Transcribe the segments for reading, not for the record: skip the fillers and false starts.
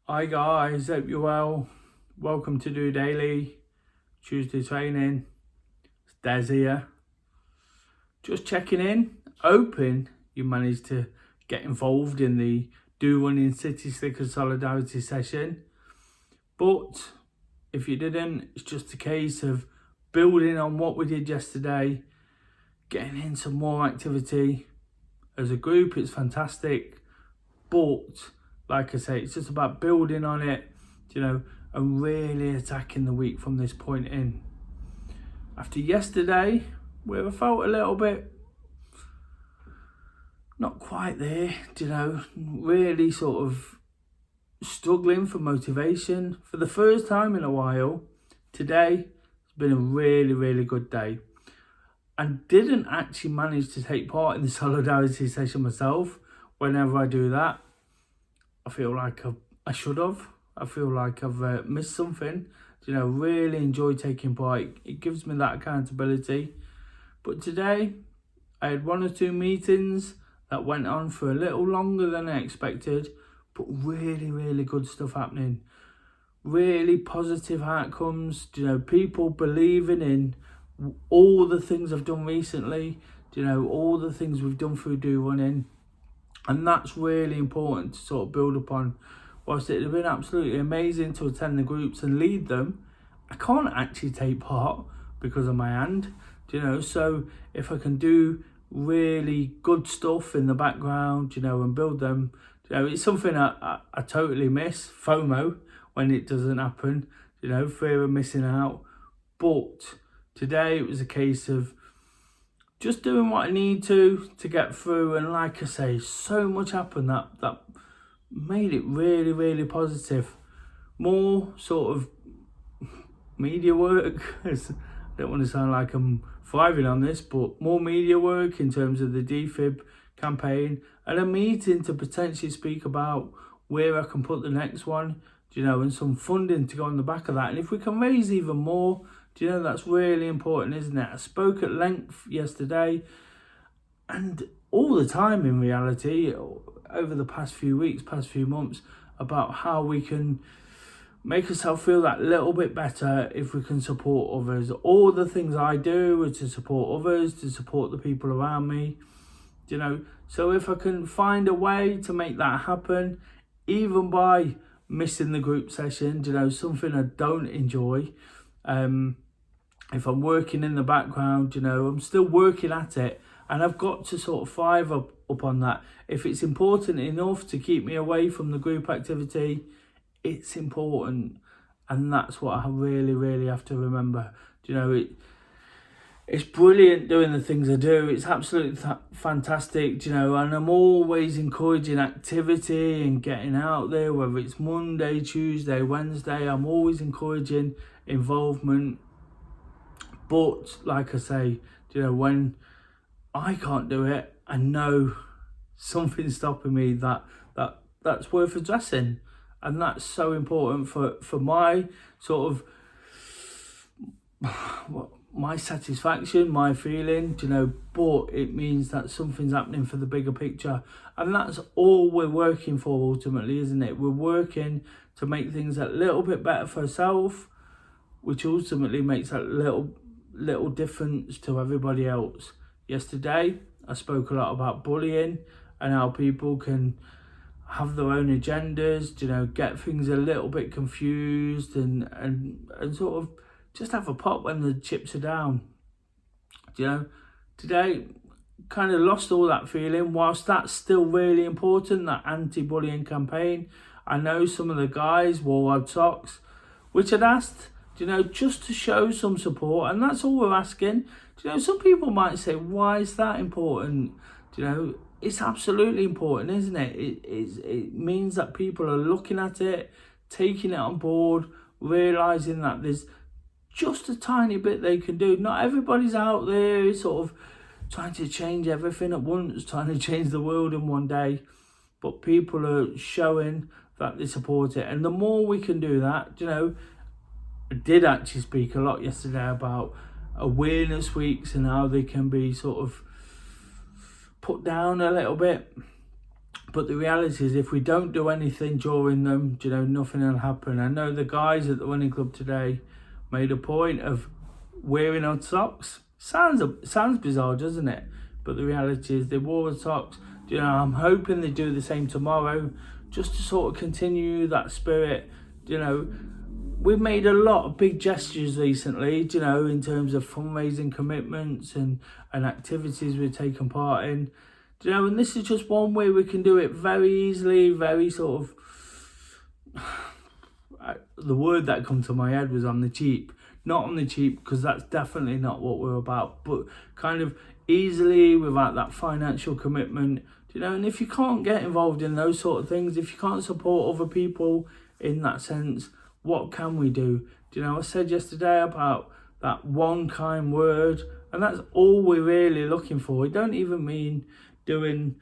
Hi guys, hope you're well. Welcome to DOdaily, Tuesday training. It's Des here. Just checking in, hoping you managed to get involved in the Do Running City Slicker Solidarity session. But if you didn't, it's just a case of building on what we did yesterday, getting in some more activity. As a group, it's fantastic, but like I say, it's just about building on it, and really attacking the week from this point in. After yesterday, where I felt a little bit not quite there, really sort of struggling for motivation for the first time in a while. Today has been a really good day. And didn't actually manage to take part in the solidarity session myself. Whenever I do that, I feel like I should have. I feel like I've missed something. Really enjoy taking part. It gives me that accountability. But today, I had 1 or 2 meetings that went on for a little longer than I expected, but really good stuff happening. Really positive outcomes. People believing in all the things I've done recently. All the things we've done through Do Running. And that's really important to sort of build upon. Whilst it would have been absolutely amazing to attend the groups and lead them, I can't actually take part because of my hand, so if I can do really good stuff in the background, and build them, it's something I totally miss, FOMO, when it doesn't happen, fear of missing out. But today it was a case of just doing what I need to get through, and like I say, so much happened that made it really positive. More sort of media work. I don't want to sound like I'm thriving on this, but more media work in terms of the DFib campaign, and a meeting to potentially speak about where I can put the next one, and some funding to go on the back of that. And if we can raise even more, that's really important, isn't it? I spoke at length yesterday, and all the time in reality, over the past few weeks, past few months, about how we can make ourselves feel that little bit better if we can support others. All the things I do are to support others, to support the people around me, So if I can find a way to make that happen, even by missing the group session, something I don't enjoy, if I'm working in the background, I'm still working at it, and I've got to sort of thrive up on that. If it's important enough to keep me away from the group activity, it's important, and that's what I really have to remember. It's brilliant doing the things I do. It's absolutely fantastic, and I'm always encouraging activity and getting out there, whether it's Monday, Tuesday, Wednesday. I'm always encouraging involvement. But like I say, when I can't do it, I know something's stopping me that's worth addressing. And that's so important for my sort of my satisfaction, my feeling, but it means that something's happening for the bigger picture. And that's all we're working for ultimately, isn't it? We're working to make things a little bit better for ourselves, which ultimately makes that little difference to everybody else. Yesterday, I spoke a lot about bullying and how people can have their own agendas, get things a little bit confused and sort of just have a pop when the chips are down. Today kind of lost all that feeling. Whilst that's still really important, that anti-bullying campaign, I know some of the guys wore odd socks, which I'd asked, just to show some support, and that's all we're asking. Some people might say, why is that important? It's absolutely important, isn't it? It means that people are looking at it, taking it on board, realising that there's just a tiny bit they can do. Not everybody's out there sort of trying to change everything at once, trying to change the world in one day, but people are showing that they support it. And the more we can do that, I did actually speak a lot yesterday about awareness weeks and how they can be sort of put down a little bit. But the reality is, if we don't do anything during them, nothing will happen. I know the guys at the running club today made a point of wearing odd socks. Sounds bizarre, doesn't it? But the reality is they wore odd socks. I'm hoping they do the same tomorrow, just to sort of continue that spirit. We've made a lot of big gestures recently, in terms of fundraising commitments and activities we've taken part in. And this is just one way we can do it very easily, very sort of... The word that come to my head was on the cheap. Not on the cheap, because that's definitely not what we're about, but kind of easily without that financial commitment. And if you can't get involved in those sort of things, if you can't support other people in that sense, what can we do? I said yesterday about that one kind word, and that's all we're really looking for. It don't even mean doing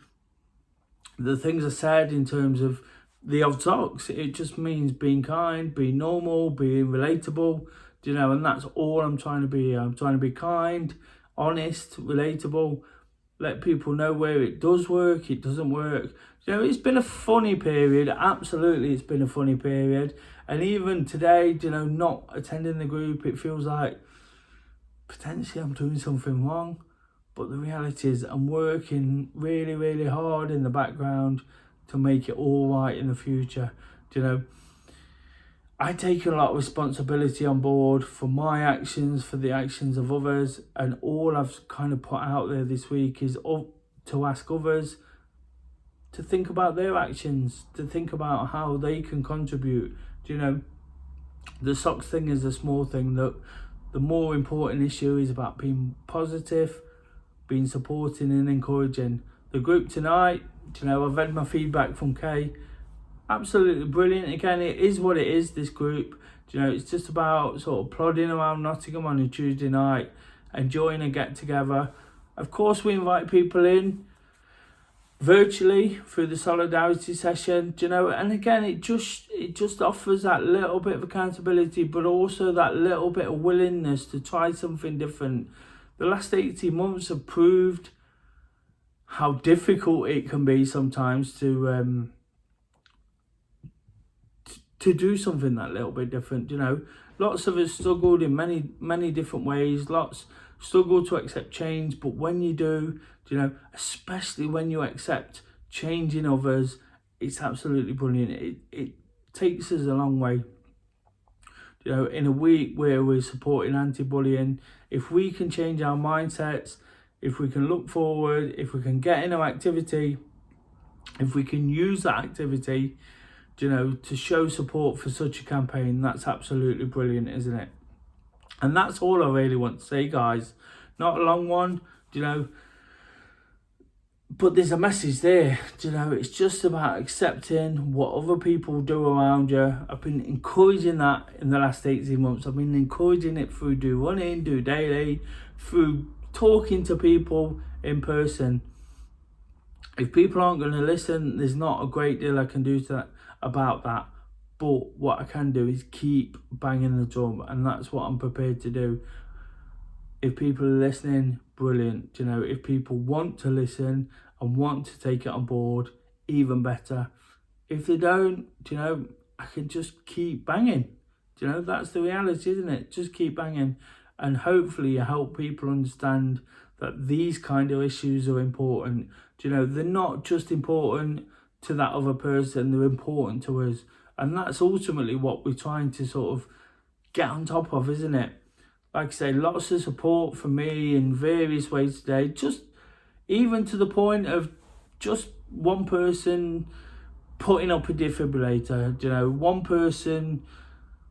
the things I said in terms of the odd socks. It just means being kind, being normal, being relatable, and that's all I'm trying to be. I'm trying to be kind, honest, relatable, let people know where it does work, it doesn't work. It's been a funny period. Absolutely, it's been a funny period. And even today, not attending the group, it feels like potentially I'm doing something wrong. But the reality is I'm working really, really hard in the background to make it all right in the future. I take a lot of responsibility on board for my actions, for the actions of others, and all I've kind of put out there this week is to ask others to think about their actions, to think about how they can contribute. The socks thing is a small thing. The more important issue is about being positive, being supporting and encouraging. The group tonight, I've had my feedback from Kay. Absolutely brilliant. Again, it is what it is, this group. It's just about sort of plodding around Nottingham on a Tuesday night, enjoying a get together. Of course, we invite people in virtually through the solidarity session, and again, it just offers that little bit of accountability, but also that little bit of willingness to try something different. The last 18 months have proved how difficult it can be sometimes to do something that little bit different. Lots of us struggled in many different ways. Lots struggle to accept change, but when you do, especially when you accept change in others, it's absolutely brilliant. It takes us a long way. In a week where we're supporting anti-bullying, if we can change our mindsets, if we can look forward, if we can get in our activity, if we can use that activity, to show support for such a campaign, that's absolutely brilliant, isn't it? And that's all I really want to say, guys. Not a long one, but there's a message there. It's just about accepting what other people do around you. I've been encouraging that in the last 18 months. I've been encouraging it through DOdaily, through talking to people in person. If people aren't going to listen, there's not a great deal I can do about that. But what I can do is keep banging the drum, and that's what I'm prepared to do. If people are listening, brilliant. If people want to listen and want to take it on board, even better. If they don't, I can just keep banging. That's the reality, isn't it? Just keep banging. And hopefully you help people understand that these kind of issues are important. They're not just important to that other person, they're important to us. And that's ultimately what we're trying to sort of get on top of, isn't it? Like I say, lots of support from me in various ways today, just even to the point of just one person putting up a defibrillator, one person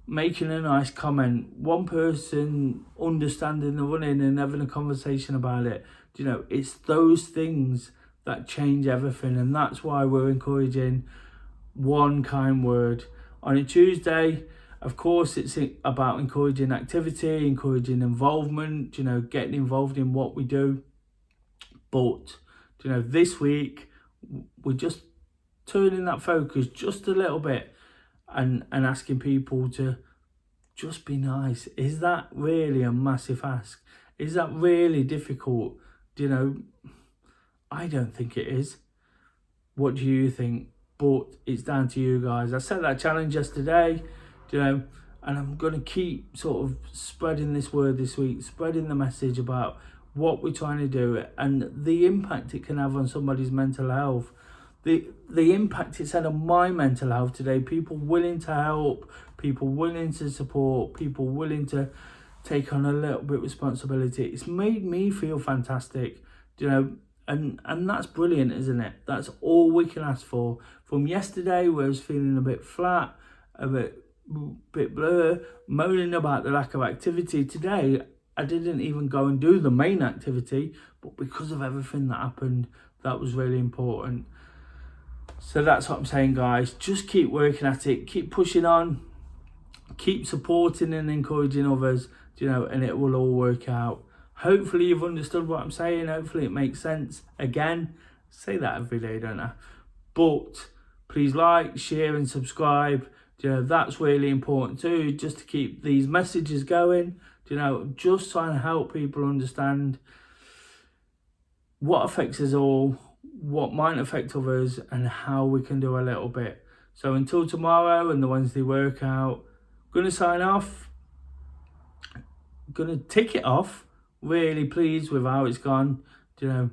making a nice comment, one person understanding the running and having a conversation about it. It's those things that change everything, and that's why we're encouraging one kind word. On a Tuesday, of course, it's about encouraging activity, encouraging involvement, getting involved in what we do. But, this week, we're just turning that focus just a little bit and asking people to just be nice. Is that really a massive ask? Is that really difficult? I don't think it is. What do you think? But it's down to you guys. I set that challenge yesterday, and I'm going to keep sort of spreading this word this week, spreading the message about what we're trying to do and the impact it can have on somebody's mental health. The impact it's had on my mental health today, people willing to help, people willing to support, people willing to take on a little bit of responsibility. It's made me feel fantastic, and that's brilliant, isn't it? That's all we can ask for. From yesterday, where I was feeling a bit flat, a bit blur, moaning about the lack of activity, today I didn't even go and do the main activity, but because of everything that happened, that was really important. So that's what I'm saying, guys. Just keep working at it, keep pushing on, keep supporting and encouraging others, and it will all work out. Hopefully you've understood what I'm saying. Hopefully it makes sense. Again, say that every day, don't I? But please like, share and subscribe. That's really important too, just to keep these messages going. Just trying to help people understand what affects us all, what might affect others, and how we can do a little bit. So until tomorrow and the Wednesday workout, I'm going to sign off. I'm going to tick it off. Really pleased with how it's gone, and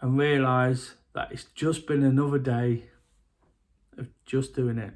realise that it's just been another day of just doing it.